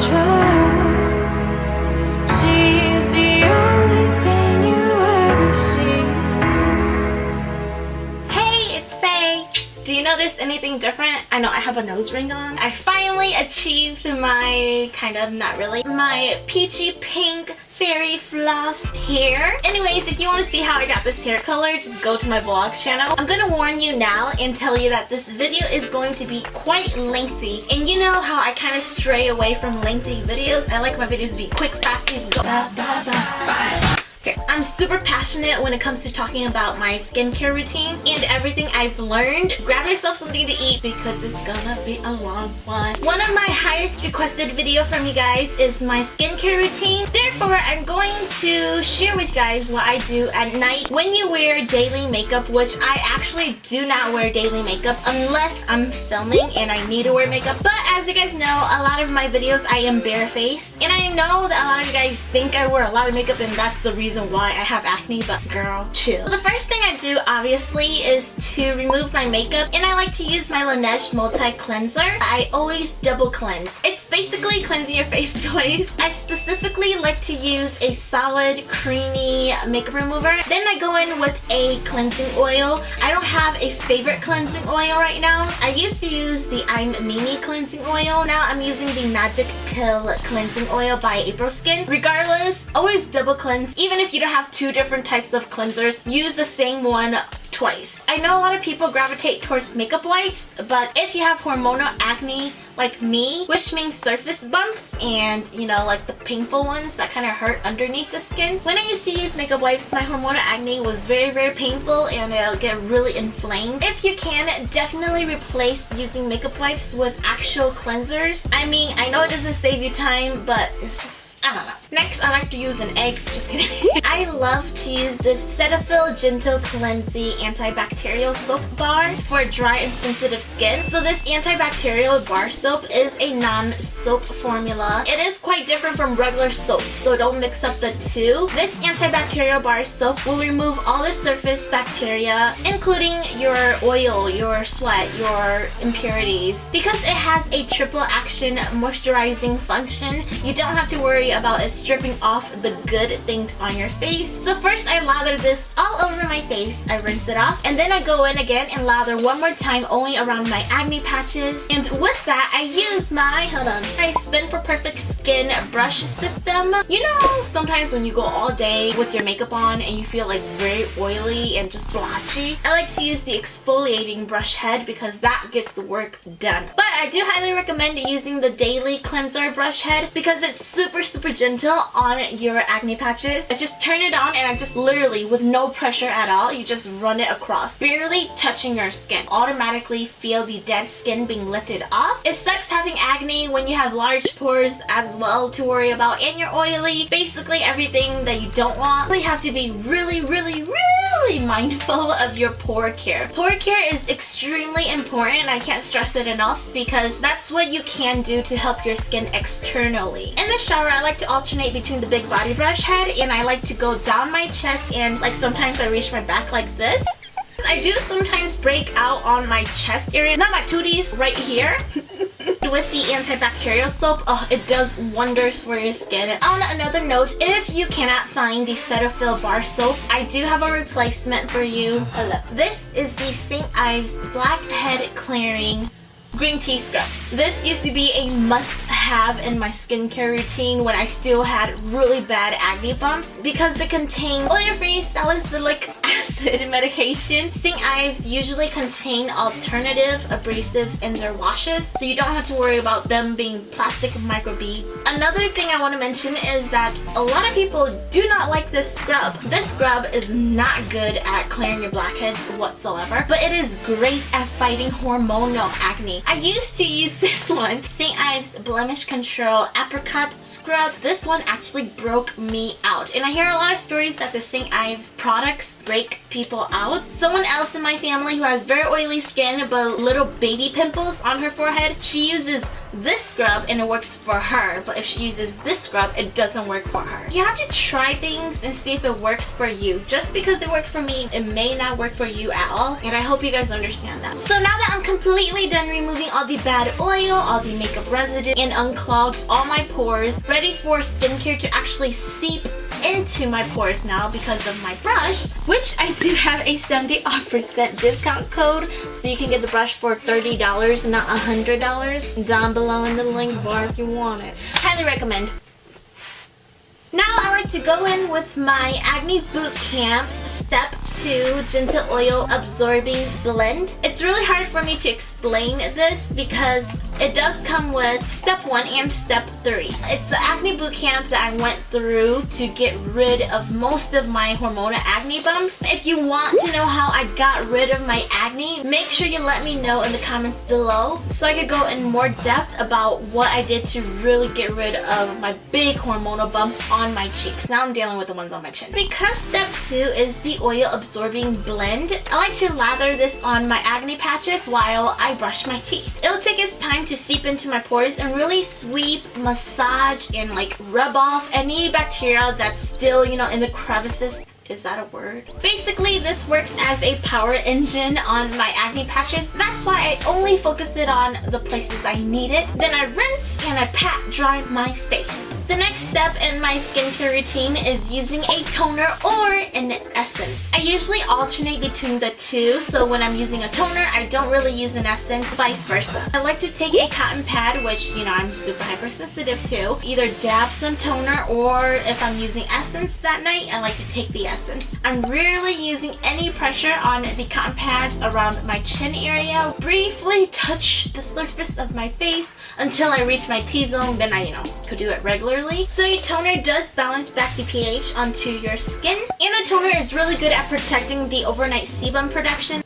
child. She's the only thing you ever see. Hey, it's Faye. Do you notice anything different? I know I have a nose ring on. I finally achieved my, kind of, not really, my peachy pink fairy floss hair. Anyways, if you want to see how I got this hair color, just go to my vlog channel. I'm gonna warn you now and tell you that this video is going to be quite lengthy. And you know how I kind of stray away from lengthy videos? I like my videos to be quick, fast, easy, go. Okay, I'm super passionate when it comes to talking about my skincare routine and everything I've learned. Grab yourself something to eat because it's gonna be a long one. One of my highest requested video from you guys is my skincare routine. Therefore, I'm going to share with you guys what I do at night when you wear daily makeup, which I actually do not wear daily makeup unless I'm filming and I need to wear makeup. But as you guys know, a lot of my videos I am barefaced, and I know that a lot of you guys think I wear a lot of makeup and that's the reason why I have acne, but girl, chill. So the first thing I do obviously is to remove my makeup, and I like to use my Laneige multi cleanser. I always double cleanse. It's basically cleansing your face twice. I specifically like to use a solid creamy makeup remover. Then I go in with a cleansing oil. I don't have a favorite cleansing oil right now. I used to use the I'm Mini cleansing oil. Now I'm using the Magic Pill cleansing oil by April Skin. Regardless, always double cleanse. Even if you don't have two different types of cleansers, use the same one twice. I know a lot of people gravitate towards makeup wipes, but if you have hormonal acne like me, which means surface bumps and, you know, like the painful ones that kind of hurt underneath the skin. When I used to use makeup wipes, my hormonal acne was very, very painful and it'll get really inflamed. If you can, definitely replace using makeup wipes with actual cleansers. I mean, I know it doesn't save you time, but it's just, I don't know. Next, I like to use an egg. Just kidding. I love to use this Cetaphil Gentle Cleansing Antibacterial Soap Bar for dry and sensitive skin. So this antibacterial bar soap is a non-soap formula. It is quite different from regular soap, so don't mix up the two. This antibacterial bar soap will remove all the surface bacteria, including your oil, your sweat, your impurities. Because it has a triple action moisturizing function, you don't have to worry about it stripping off the good things on your face. So first I lather this all over my face. I rinse it off and then I go in again and lather one more time only around my acne patches. And with that I use my, my Spin for Perfect Skin brush system. You know, sometimes when you go all day with your makeup on and you feel like very oily and just blotchy, I like to use the exfoliating brush head because that gets the work done. But I do highly recommend using the daily cleanser brush head because it's super gentle on your acne patches. I just turn it on and I just literally, with no pressure at all, you just run it across, barely touching your skin. Automatically feel the dead skin being lifted off. It sucks having acne when you have large pores as well to worry about and you're oily. Basically everything that you don't want. You have to be really mindful of your pore care. Pore care is extremely important. I can't stress it enough because that's what you can do to help your skin externally. In the shower, I like to alternate between the big body brush head and I like to go down my chest and like sometimes I reach my back like this. I do sometimes break out on my chest area, not my tooties, right here. With the antibacterial soap, it does wonders for your skin. And on another note, if you cannot find the Cetaphil bar soap, I do have a replacement for you. This is the St. Ives Blackhead Clearing Green Tea Scrub. This used to be a must-have in my skincare routine when I still had really bad acne bumps because it contains oil-free salicylic acid medication. St. Ives usually contain alternative abrasives in their washes, so you don't have to worry about them being plastic microbeads. Another thing I want to mention is that a lot of people do not like this scrub. This scrub is not good at clearing your blackheads whatsoever, but it is great at fighting hormonal acne. I used to use this one, St. Ives Blemish Control Apricot Scrub. This one actually broke me out. And I hear a lot of stories that the St. Ives products break people out. Someone else in my family who has very oily skin but little baby pimples on her forehead, she uses this scrub and it works for her, but if she uses this scrub, it doesn't work for her. You have to try things and see if it works for you. Just because it works for me, it may not work for you at all, and I hope you guys understand that. So now that I'm completely done removing all the bad oil, all the makeup residue, and unclogged all my pores, ready for skincare to actually seep into my pores now because of my brush, which I do have a 70% discount code, so you can get the brush for $30, not $100, down below in the link bar if you want it. Highly recommend. Now I like to go in with my Acne Boot Camp Step 2 Gentle Oil Absorbing Blend. It's really hard for me to explain this because it does come with Step 1 and Step 3. It's the Acne Boot Camp that I went through to get rid of most of my hormonal acne bumps. If you want to know how I got rid of my acne, make sure you let me know in the comments below so I could go in more depth about what I did to really get rid of my big hormonal bumps on my cheeks. Now I'm dealing with the ones on my chin. Because Step 2 is the oil absorbing blend, I like to lather this on my acne patches while I brush my teeth. It'll take its time to seep into my pores and really sweep, massage, and like rub off any bacteria that's still, you know, in the crevices. Is that a word? Basically, this works as a power engine on my acne patches. That's why I only focus it on the places I need it. Then I rinse and I pat dry my face. The next step in my skincare routine is using a toner or an essence. I usually alternate between the two, so when I'm using a toner, I don't really use an essence, vice versa. I like to take a cotton pad, which, you know, I'm super hypersensitive to, either dab some toner, or if I'm using essence that night, I like to take the essence. I'm rarely using any pressure on the cotton pads around my chin area. Briefly touch the surface of my face until I reach my T-zone, then I, you know, could do it regularly. So a toner does balance back the pH onto your skin, and a toner is really good at protecting the overnight sebum production.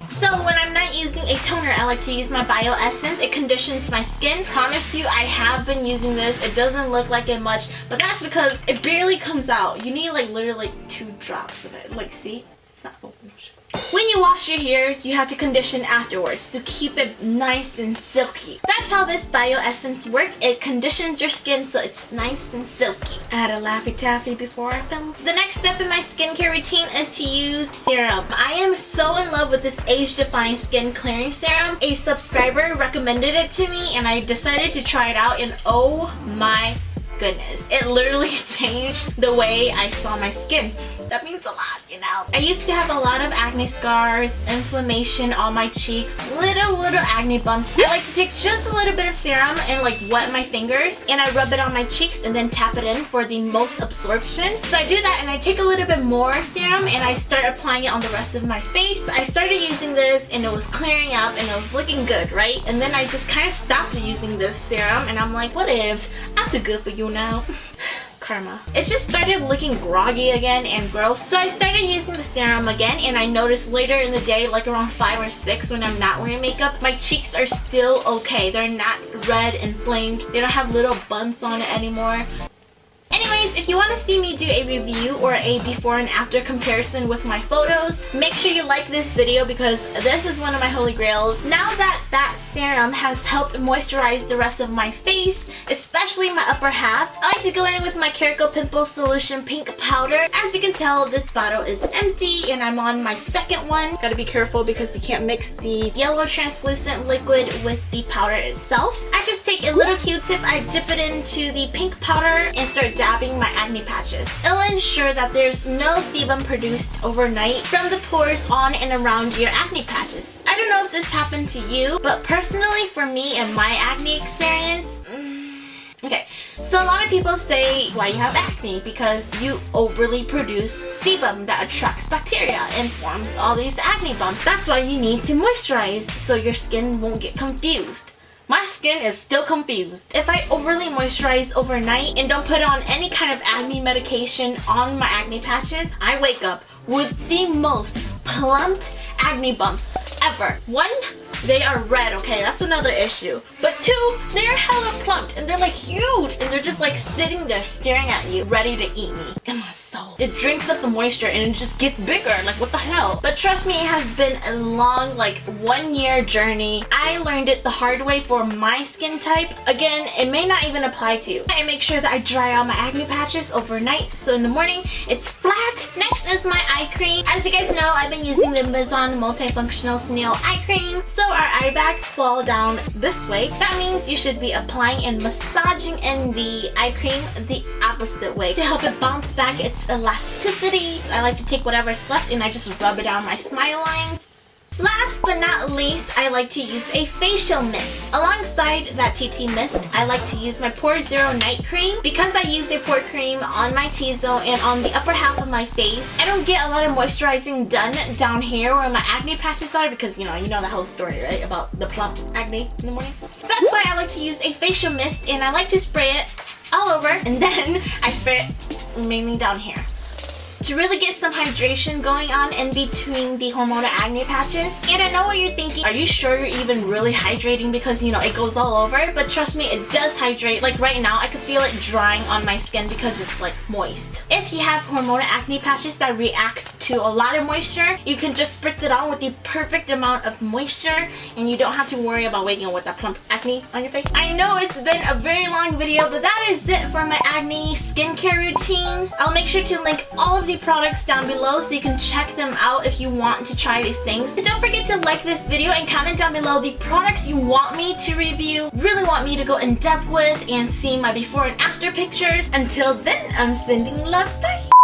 So when I'm not using a toner, I like to use my Bio Essence. It conditions my skin. Promise you, I have been using this. It doesn't look like it much, but that's because it barely comes out. You need like literally like 2 drops of it. Like, see? It's not open. When you wash your hair, you have to condition afterwards to keep it nice and silky. That's how this Bio Essence works. It conditions your skin so it's nice and silky. I had a Laffy Taffy before I filmed. The next step in my skincare routine is to use serum. I am so in love with this age-defying skin clearing serum. A subscriber recommended it to me and I decided to try it out, and oh my goodness, it literally changed the way I saw my skin. That means a lot, you know. I used to have a lot of acne scars, inflammation on my cheeks, little acne bumps. I like to take just a little bit of serum and like wet my fingers, and I rub it on my cheeks and then tap it in for the most absorption. So I do that and I take a little bit more serum and I start applying it on the rest of my face. I started using this and it was clearing up and it was looking good, right? And then I just kind of stopped using this serum and I'm like, what ifs? I'm too good for you now. Karma. It just started looking groggy again and gross, so I started using the serum again, and I noticed later in the day, like around 5 or 6 when I'm not wearing makeup, my cheeks are still okay. They're not red and inflamed. They don't have little bumps on it anymore. Anyways, if you want to see me do a review or a before and after comparison with my photos, make sure you like this video because this is one of my holy grails. Now that that serum has helped moisturize the rest of my face, especially my upper half, I like to go in with my Cerakote Pimple Solution Pink Powder. As you can tell, this bottle is empty and I'm on my second one. Gotta be careful because you can't mix the yellow translucent liquid with the powder itself. I just take a little Q-tip, I dip it into the pink powder and start dabbing my acne patches. It'll ensure that there's no sebum produced overnight from the pores on and around your acne patches. I don't know if this happened to you, but personally for me and my acne experience, okay, so a lot of people say why you have acne because you overly produce sebum that attracts bacteria and forms all these acne bumps. That's why you need to moisturize so your skin won't get confused. My skin is still confused. If I overly moisturize overnight and don't put on any kind of acne medication on my acne patches, I wake up with the most plumped acne bumps ever. 1, they are red, okay, that's another issue. But 2, they are hella plumped and they're like huge and they're just like sitting there staring at you, ready to eat me. In my soul. it drinks up the moisture and it just gets bigger. Like, what the hell? But trust me, it has been a long, like 1 year journey. I learned it the hard way for my skin type. Again, it may not even apply to you. I make sure that I dry out my acne patches overnight, so in the morning it's flat. Next is my eye cream. As you guys know, I've been using the Mizon Multifunctional Snail eye cream. So our eye bags fall down this way. That means you should be applying and massaging in the eye cream the opposite way to help it bounce back its elasticity. I like to take whatever's left and I just rub it down my smile lines. Last but not least, I like to use a facial mist. Alongside that TT mist, I like to use my Pore Zero Night Cream. Because I use a pore cream on my T-zone and on the upper half of my face, I don't get a lot of moisturizing done down here where my acne patches are because, you know the whole story, right? About the plump acne in the morning. That's why I like to use a facial mist and I like to spray it all over and then I spray it mainly down here to really get some hydration going on in between the hormonal acne patches. And I know what you're thinking, are you sure you're even really hydrating because it goes all over? But trust me, it does hydrate. Like right now, I could feel it drying on my skin because it's like moist. If you have hormonal acne patches that react to a lot of moisture, you can just spritz it on with the perfect amount of moisture and you don't have to worry about waking up with that plump acne on your face. I know it's been a very long video, but that is it for my acne skincare routine. I'll make sure to link all of the products down below so you can check them out if you want to try these things. And don't forget to like this video and comment down below the products you want me to review, really want me to go in depth with, and see my before and after pictures. Until then, I'm sending love. Bye!